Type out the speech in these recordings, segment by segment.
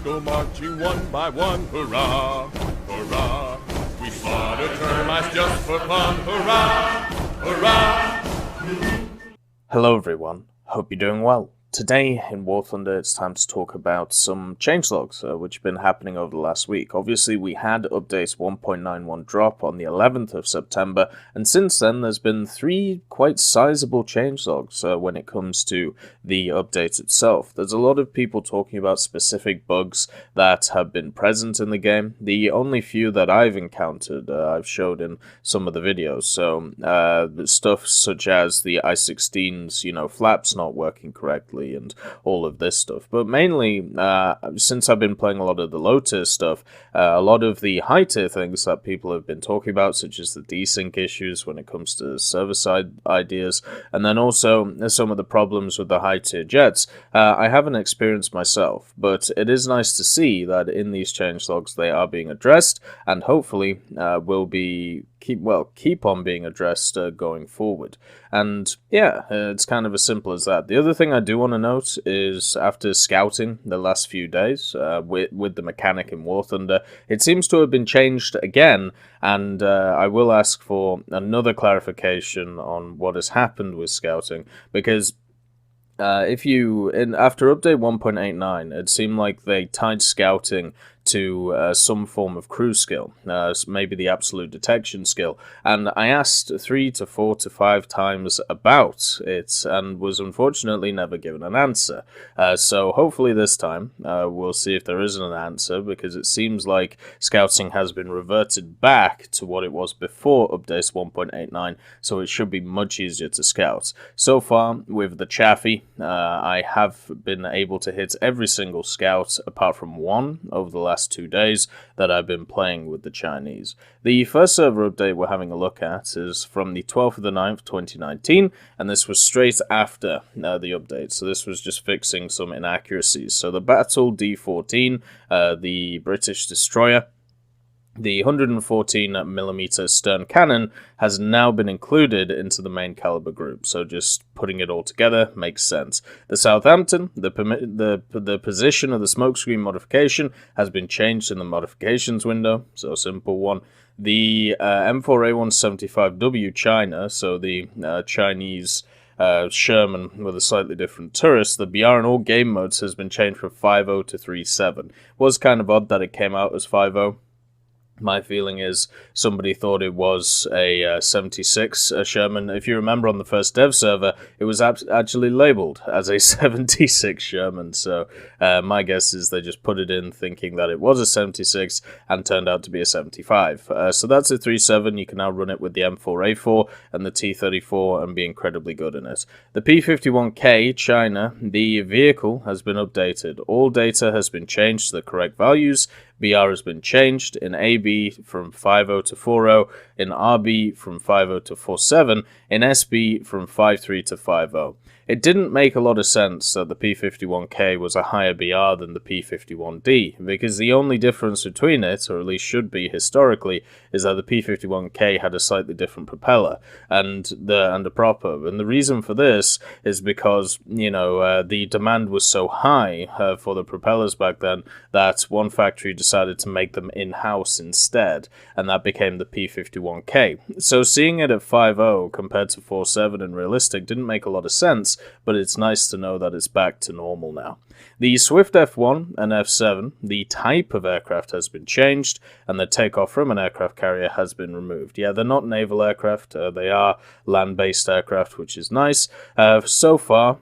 go marching one by one, hurrah, hurrah. We slaughter termites just for fun, hurrah, hurrah. Hello everyone, hope you're doing well. Today in War Thunder it's time to talk about some changelogs which have been happening over the last week. Obviously we had update 1.91 drop on the 11th of September, and since then there's been 3 quite sizable changelogs when it comes to the update itself. There's a lot of people talking about specific bugs that have been present in the game. The only few that I've encountered I've showed in some of the videos. So stuff such as the I-16's flaps not working correctly and all of this stuff. But mainly, since I've been playing a lot of the low tier stuff, a lot of the high tier things that people have been talking about, such as the desync issues when it comes to server side ideas, and then also some of the problems with the high tier jets, I haven't experienced myself, but it is nice to see that in these changelogs they are being addressed, and hopefully will be keep on being addressed going forward. And yeah, it's kind of as simple as that. The other thing I do want to note is after scouting the last few days with the mechanic in War Thunder, it seems to have been changed again, and I will ask for another clarification on what has happened with scouting, because after update 1.89, it seemed like they tied scouting to some form of crew skill, maybe the absolute detection skill, and I asked 3 to 4 to 5 times about it and was unfortunately never given an answer. So hopefully this time we'll see if there isn't an answer, because it seems like scouting has been reverted back to what it was before update 1.89, so it should be much easier to scout. So far with the Chaffee, I have been able to hit every single scout apart from one over the last 2 days that I've been playing with the Chinese. The first server update we're having a look at is from the 12th of the 9th, 2019, and this was straight after the update, so this was just fixing some inaccuracies. So the Battle D-14, the British destroyer, the 114mm stern cannon has now been included into the main caliber group, so just putting it all together makes sense. The Southampton, the position of the smokescreen modification has been changed in the modifications window, so a simple one. The M4A175W China, so the Chinese Sherman with a slightly different turret, the BR in all game modes has been changed from 5.0 to 3.7. Was kind of odd that it came out as 5.0. My feeling is somebody thought it was a 76 Sherman. If you remember on the first dev server, it was actually labeled as a 76 Sherman. So my guess is they just put it in thinking that it was a 76 and turned out to be a 75. So that's a 3.7. You can now run it with the M4A4 and the T-34 and be incredibly good in it. The P-51K China, the vehicle has been updated. All data has been changed to the correct values. BR has been changed in AB from 5.0 to 4.0, in RB from 5.0 to 4.7, in SB from 5.3 to 5.0. It didn't make a lot of sense that the P-51K was a higher BR than the P-51D, because the only difference between it, or at least should be historically, is that the P-51K had a slightly different propeller and a proper. And the reason for this is because, the demand was so high for the propellers back then that one factory decided to make them in-house instead, and that became the P-51K. So seeing it at 5.0 compared to 4.7 in realistic didn't make a lot of sense, but it's nice to know that it's back to normal now. The Swift F1 and F7, the type of aircraft has been changed, and the takeoff from an aircraft carrier has been removed. Yeah, they're not naval aircraft, they are land-based aircraft, which is nice. So far,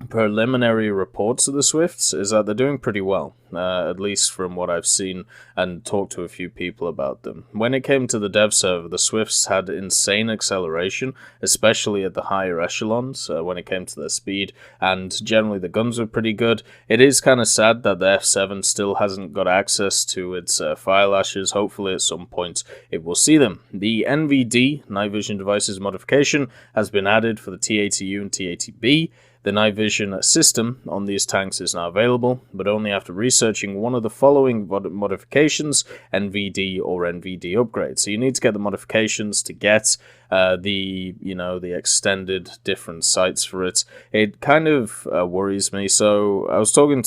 preliminary reports of the Swifts is that they're doing pretty well, at least from what I've seen and talked to a few people about them. When it came to the dev server, the Swifts had insane acceleration, especially at the higher echelons when it came to their speed, and generally the guns were pretty good. It is kind of sad that the F7 still hasn't got access to its fire lashes. Hopefully at some point it will see them. The NVD, Night Vision Devices modification, has been added for the T-80U and T-80B. The night vision system on these tanks is now available, but only after researching one of the following modifications, NVD or NVD upgrade. So you need to get the modifications to get the extended different sights for it. It kind of worries me. So I was talking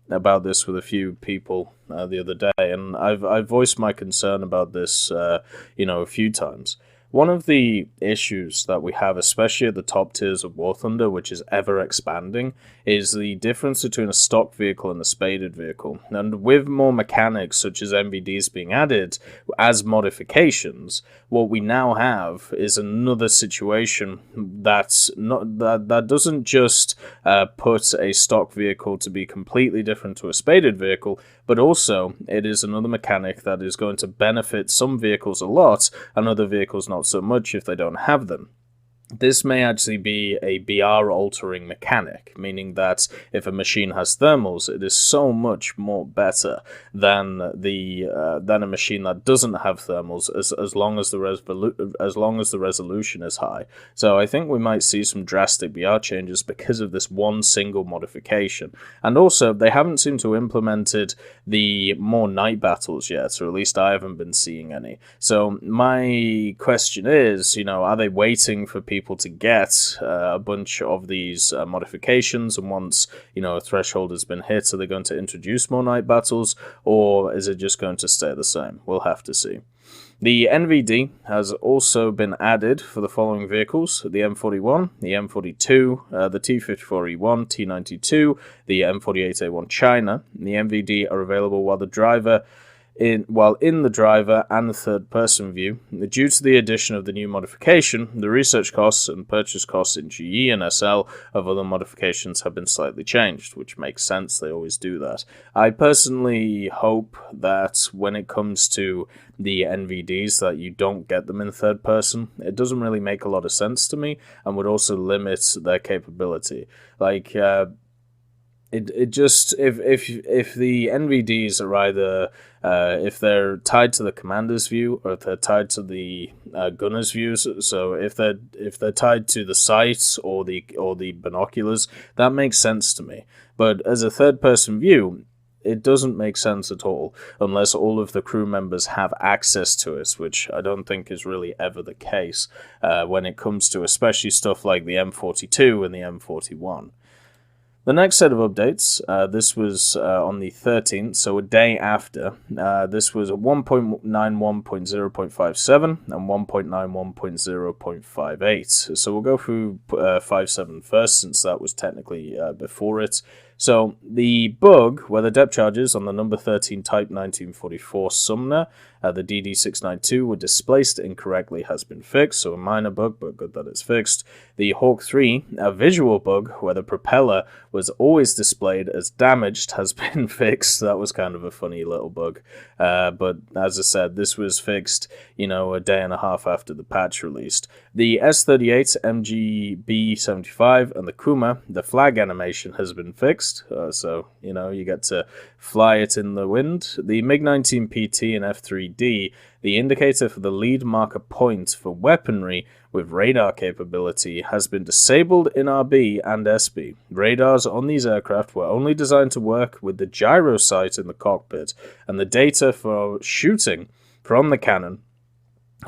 about this with a few people the other day, and I've voiced my concern about this a few times. One of the issues that we have, especially at the top tiers of War Thunder, which is ever expanding, is the difference between a stock vehicle and a spaded vehicle. And with more mechanics such as NVDs being added as modifications, what we now have is another situation that doesn't just put a stock vehicle to be completely different to a spaded vehicle, but also it is another mechanic that is going to benefit some vehicles a lot and other vehicles not so much if they don't have them. This may actually be a BR altering mechanic, meaning that if a machine has thermals, it is so much more better than a machine that doesn't have thermals, as long as the resolution is high. So I think we might see some drastic BR changes because of this one single modification. And also, they haven't seemed to have implemented the more night battles yet, or at least I haven't been seeing any. So my question is, are they waiting for people to get a bunch of these modifications, and once a threshold has been hit, are they going to introduce more night battles, or is it just going to stay the same? We'll have to see. The NVD has also been added for the following vehicles: the M41, the M42, the T-54E1, T-92, the M48A1 China. The NVD are available while in the driver and the third-person view. Due to the addition of the new modification, the research costs and purchase costs in GE and SL of other modifications have been slightly changed, which makes sense. They always do that. I personally hope that when it comes to the NVDs that you don't get them in third person. It doesn't really make a lot of sense to me, and would also limit their capability. It just, if the NVDs are either if they're tied to the commander's view, or if they're tied to the gunner's views, so if they're tied to the sights or the binoculars, that makes sense to me. But as a third person view, it doesn't make sense at all unless all of the crew members have access to it, which I don't think is really ever the case when it comes to especially stuff like the M42 and the M41. The next set of updates, this was on the 13th, so a day after. This was 1.91.0.57 and 1.91.0.58. So we'll go through 5.7 first, since that was technically before it. So the bug where the depth charges on the number 13 Type 1944 Sumner, the DD692, were displaced incorrectly has been fixed, so a minor bug, but good that it's fixed. The Hawk 3, a visual bug where the propeller was always displayed as damaged, has been fixed. That was kind of a funny little bug. But as I said, this was fixed, a day and a half after the patch released. The S-38, MGB-75, and the Kuma, the flag animation has been fixed. So, you get to fly it in the wind. The MiG-19 PT and F-3D, the indicator for the lead marker point for weaponry with radar capability, has been disabled in RB and SB. Radars on these aircraft were only designed to work with the gyro sight in the cockpit, and the data for shooting from the cannon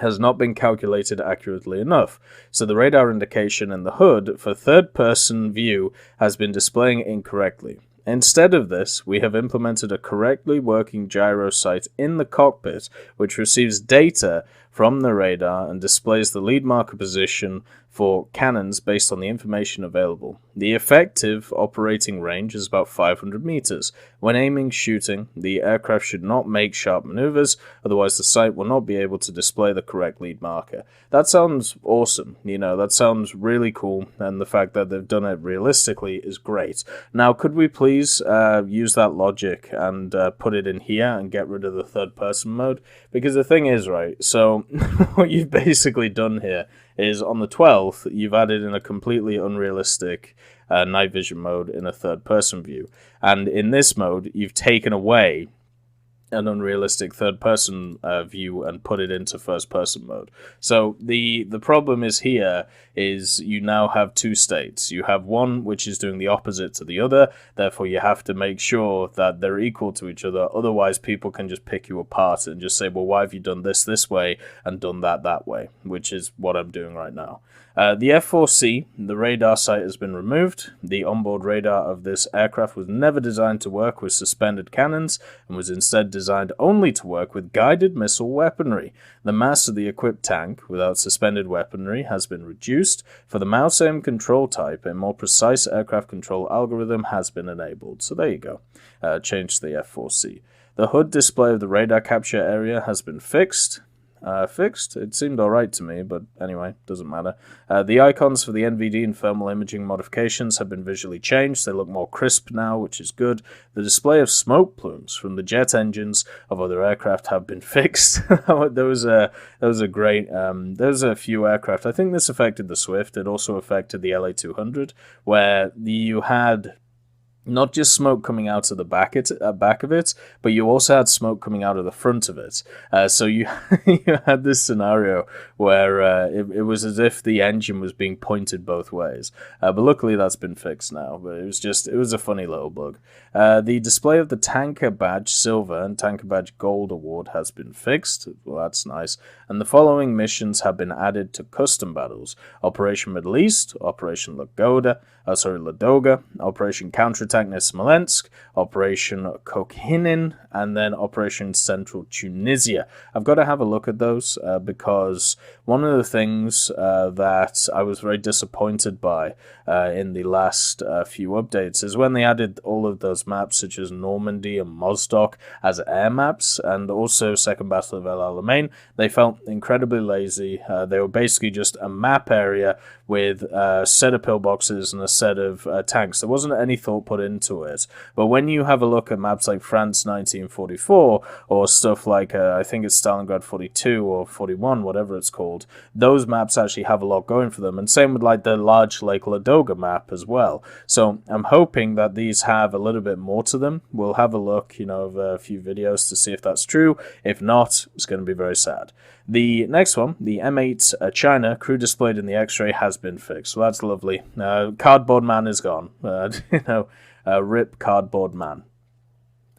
has not been calculated accurately enough, so the radar indication in the hood for third-person view has been displaying incorrectly. Instead of this, we have implemented a correctly working gyro sight in the cockpit, which receives data from the radar and displays the lead marker position for cannons based on the information available. The effective operating range is about 500 meters. When aiming shooting, the aircraft should not make sharp maneuvers, otherwise the sight will not be able to display the correct lead marker. That sounds awesome, that sounds really cool, and the fact that they've done it realistically is great. Now, could we please use that logic and put it in here and get rid of the third person mode? Because the thing is, right, so what you've basically done here is on the 12th, you've added in a completely unrealistic night vision mode in a third-person view. And in this mode, you've taken away an unrealistic third-person view and put it into first-person mode. So the problem is here is you now have two states. You have one which is doing the opposite to the other, therefore you have to make sure that they're equal to each other, otherwise people can just pick you apart and just say, well, why have you done this way and done that way, which is what I'm doing right now. The F-4C, the radar sight has been removed. The onboard radar of this aircraft was never designed to work with suspended cannons and was instead designed only to work with guided missile weaponry. The mass of the equipped tank without suspended weaponry has been reduced. For the mouse aim control type, a more precise aircraft control algorithm has been enabled. So there you go. Change to the F-4C. The HUD display of the radar capture area has been fixed. It seemed alright to me, but anyway, doesn't matter. The icons for the NVD and thermal imaging modifications have been visually changed. They look more crisp now, which is good. The display of smoke plumes from the jet engines of other aircraft have been fixed. There was a few aircraft. I think this affected the Swift. It also affected the LA-200, where you had not just smoke coming out of the back of it, but you also had smoke coming out of the front of it. So you you had this scenario where it was as if the engine was being pointed both ways. But luckily that's been fixed now. But it was a funny little bug. The display of the Tanker Badge Silver and Tanker Badge Gold award has been fixed. Well, that's nice. And the following missions have been added to custom battles: Operation Middle East, Operation Ladoga, Operation Counterattack near Smolensk, Operation Kokhinin, and then Operation Central Tunisia. I've got to have a look at those because one of the things that I was very disappointed by in the last few updates is when they added all of those maps such as Normandy and Mozdok as air maps, and also Second Battle of El Alamein. They felt incredibly lazy. They were basically just a map area with a set of pillboxes and a set of tanks. There wasn't any thought put into it. But when you have a look at maps like France 1944 or stuff like, I think it's Stalingrad 42 or 41, whatever it's called, those maps actually have a lot going for them. And same with like the large Lake Ladoga map as well. So I'm hoping that these have a little bit more to them. We'll have a look, of a few videos to see if that's true. If not, it's going to be very sad. The next one, the M8 China crew displayed in the X-ray has been fixed. So that's lovely. Cardboard Man is gone. Rip Cardboard Man.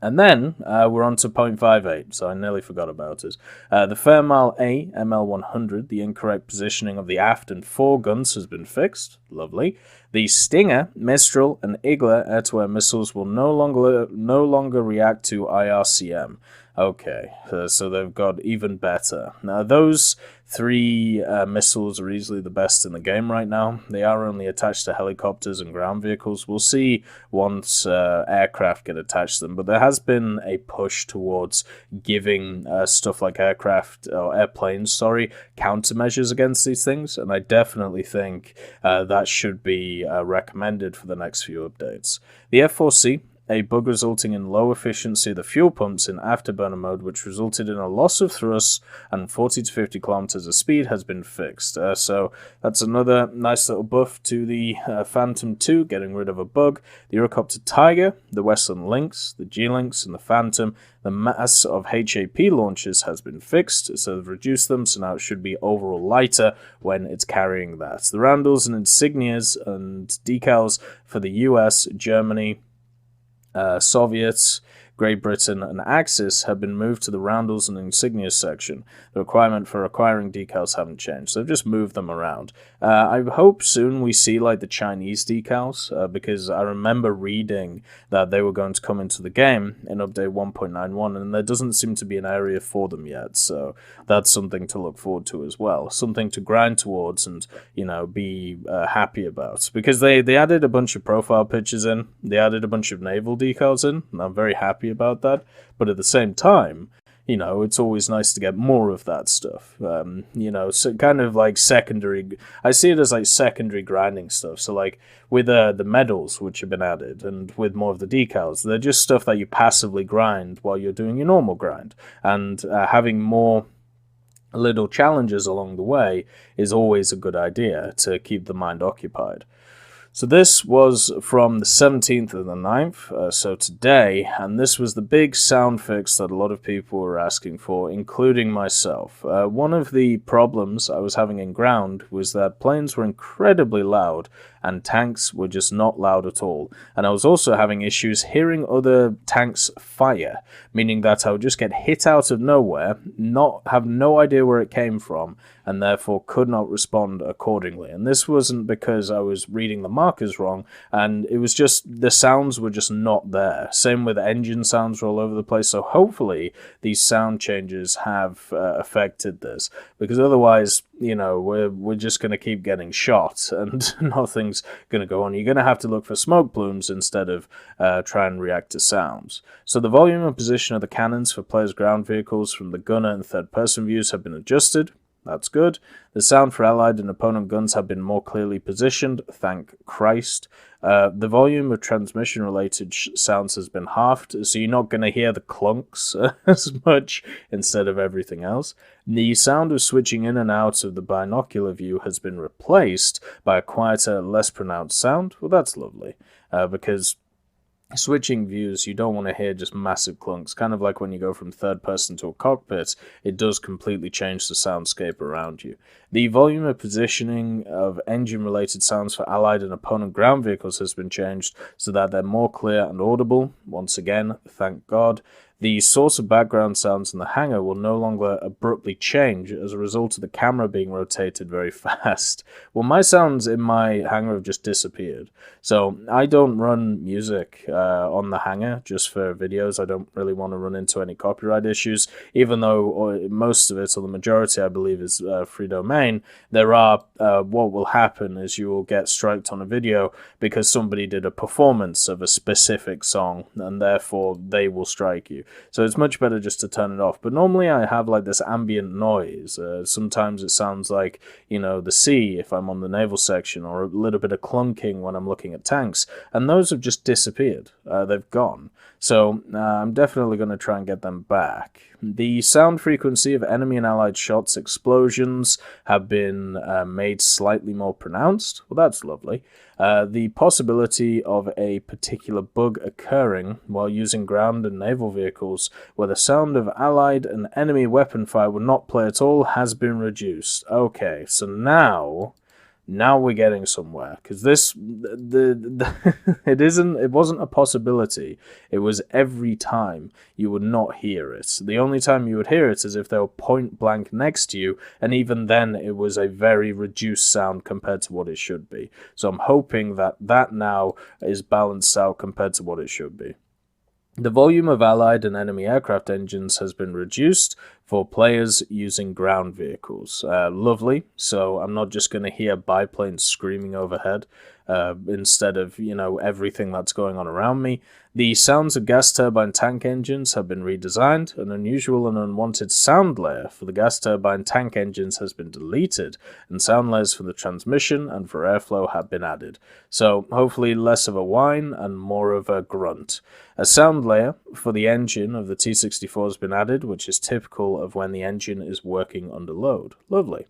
And then we're on to 0.58, so I nearly forgot about it. The Fairmile A ML100, the incorrect positioning of the aft and fore guns has been fixed. Lovely. The Stinger, Mistral, and Igla air-to-air missiles will no longer react to IRCM. Okay, so they've got even better. Now, those three missiles are easily the best in the game right now. They are only attached to helicopters and ground vehicles. We'll see once aircraft get attached to them, but there has been a push towards giving stuff like airplanes, countermeasures against these things, and I definitely think that should be recommended for the next few updates. The F-4C, a bug resulting in low efficiency of the fuel pumps in afterburner mode, which resulted in a loss of thrust and 40 to 50 kilometers of speed, has been fixed. So that's another nice little buff to the Phantom 2, getting rid of a bug. The Eurocopter Tiger, the Westland Lynx, the G-Lynx, and the Phantom. The mass of HAP launches has been fixed, so they've reduced them, so now it should be overall lighter when it's carrying that. The roundels and insignias and decals for the US, Germany, Soviets, Great Britain, and Axis have been moved to the roundels and insignias section. The requirement for acquiring decals haven't changed, so they've just moved them around. I hope soon we see like the Chinese decals, because I remember reading that they were going to come into the game in update 1.91, and there doesn't seem to be an area for them yet, so that's something to look forward to as well. Something to grind towards and, be happy about. Because they added a bunch of profile pictures in, they added a bunch of naval decals in, and I'm very happy about that, but at the same time, it's always nice to get more of that stuff. So kind of like secondary, I see it as like secondary grinding stuff. So like with the medals which have been added and with more of the decals, they're just stuff that you passively grind while you're doing your normal grind. And having more little challenges along the way is always a good idea to keep the mind occupied. So this was from the 17th of the 9th, so today, and this was the big sound fix that a lot of people were asking for, including myself. One of the problems I was having in ground was that planes were incredibly loud and tanks were just not loud at all. And I was also having issues hearing other tanks fire, meaning that I would just get hit out of nowhere, have no idea where it came from, and therefore could not respond accordingly. And this wasn't because I was reading the markers wrong, and it was just the sounds were just not there. Same with engine sounds were all over the place, so hopefully these sound changes have affected this, because otherwise, you know, we're just going to keep getting shot and nothing's going to go on. You're going to have to look for smoke plumes instead of try and react to sounds. So the volume and position of the cannons for players' ground vehicles from the gunner and third-person views have been adjusted. That's good. The sound for allied and opponent guns have been more clearly positioned, thank Christ. The volume of transmission-related sounds has been halved, so you're not going to hear the clunks as much instead of everything else. The sound of switching in and out of the binocular view has been replaced by a quieter, less pronounced sound. Well, that's lovely, because switching views, you don't want to hear just massive clunks. Kind of like when you go from third person to a cockpit, it does completely change the soundscape around you. The volume of positioning of engine-related sounds for allied and opponent ground vehicles has been changed so that they're more clear and audible. Once again, thank God. The source of background sounds in the hangar will no longer abruptly change as a result of the camera being rotated very fast. Well, my sounds in my hangar have just disappeared. So I don't run music on the hangar just for videos. I don't really want to run into any copyright issues, even though most of it, or the majority, I believe, is free domain. There are, what will happen is you will get striked on a video because somebody did a performance of a specific song, and therefore they will strike you. So it's much better just to turn it off. But normally I have like this ambient noise. Sometimes it sounds like, you know, the sea if I'm on the naval section, or a little bit of clunking when I'm looking at tanks. And those have just disappeared. They've gone. So I'm definitely going to try and get them back. The sound frequency of enemy and allied shots, explosions, have been made slightly more pronounced. Well, that's lovely. The possibility of a particular bug occurring while using ground and naval vehicles where the sound of allied and enemy weapon fire would not play at all has been reduced. Okay, so now we're getting somewhere, because this it wasn't a possibility. It was every time you would not hear it. The only time you would hear it is if they were point blank next to you, and even then it was a very reduced sound compared to what it should be. So I'm hoping that now is balanced out compared to what it should be. The volume of allied and enemy aircraft engines has been reduced for players using ground vehicles. Lovely. So I'm not just going to hear biplanes screaming overhead instead of, you know, everything that's going on around me. The sounds of gas turbine tank engines have been redesigned. An unusual and unwanted sound layer for the gas turbine tank engines has been deleted, and sound layers for the transmission and for airflow have been added. So hopefully less of a whine and more of a grunt. A sound layer for the engine of the T-64 has been added, which is typical of when the engine is working under load. Lovely.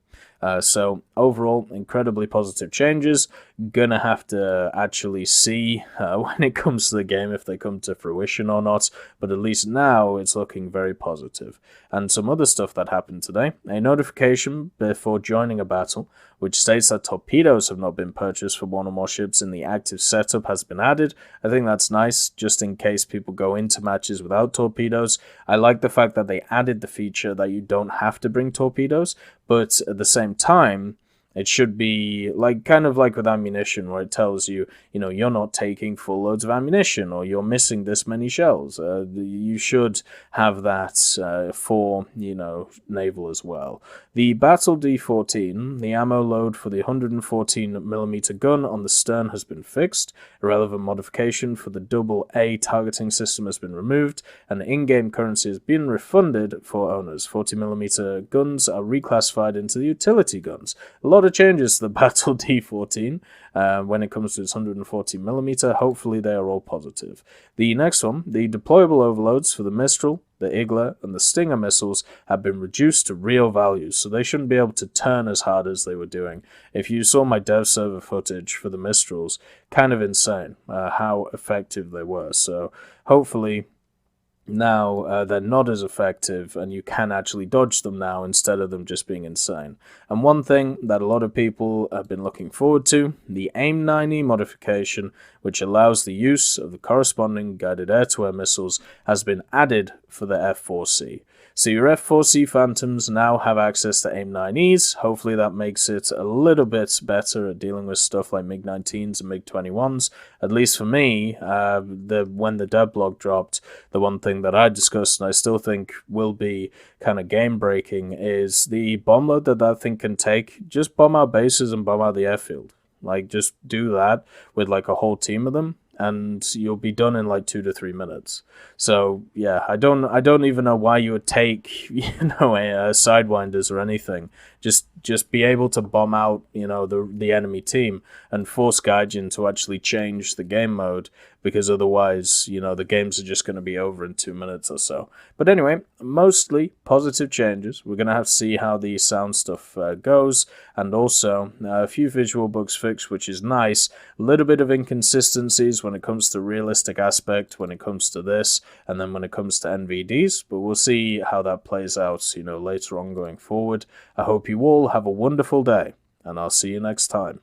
So overall, incredibly positive changes. Gonna have to actually see when it comes to the game if they come to fruition or not, but at least now it's looking very positive. And some other stuff that happened today: a notification before joining a battle which states that torpedoes have not been purchased for one or more ships in the active setup has been added. I think that's nice, just in case people go into matches without torpedoes. I like the fact that they added the feature that you don't have to bring torpedoes, but at the same time, it should be like kind of like with ammunition, where it tells you, you know, you're not taking full loads of ammunition, or you're missing this many shells. You should have that for, you know, naval as well. The Battle D-14, the ammo load for the 114mm gun on the stern has been fixed. A relevant modification for the double A targeting system has been removed, and in-game currency has been refunded for owners. 40mm guns are reclassified into the utility guns. A lot of changes to the Battle D-14 when it comes to its 140mm. Hopefully they are all positive. The next one, the deployable overloads for the Mistral, the Igla, and the Stinger missiles have been reduced to real values, so they shouldn't be able to turn as hard as they were doing. If you saw my dev server footage for the Mistrals, kind of insane how effective they were. So hopefully now they're not as effective and you can actually dodge them now instead of them just being insane. And one thing that a lot of people have been looking forward to, the AIM-9E modification, which allows the use of the corresponding guided air-to-air missiles, has been added for the F-4C. So your F-4C Phantoms now have access to AIM-9Es. Hopefully that makes it a little bit better at dealing with stuff like MiG-19s and MiG-21s. At least for me, when the dev blog dropped, the one thing that I discussed and I still think will be kind of game-breaking is the bomb load that thing can take. Just bomb out bases and bomb out the airfield. Like, just do that with like a whole team of them, and you'll be done in like 2 to 3 minutes. So yeah, I don't even know why you would take sidewinders or anything. Just be able to bomb out the enemy team and force Gaijin to actually change the game mode, because otherwise the games are just going to be over in 2 minutes or so. But anyway, mostly positive changes. We're going to have to see how the sound stuff goes, and also a few visual bugs fixed, which is nice. A little bit of inconsistencies when it comes to realistic aspect, when it comes to this, and then when it comes to NVDs, but we'll see how that plays out later on going forward. I hope you all have a wonderful day, and I'll see you next time.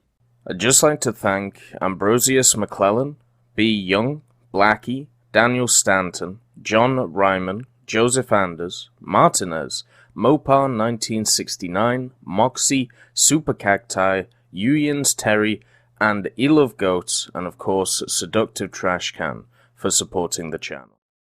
I'd just like to thank Ambrosius McClellan, B. Young, Blackie, Daniel Stanton, John Ryman, Joseph Anders, Martinez, Mopar 1969, Moxie, Super Cacti, Uyins Terry, and Elove Goats, and of course Seductive Trash Can for supporting the channel.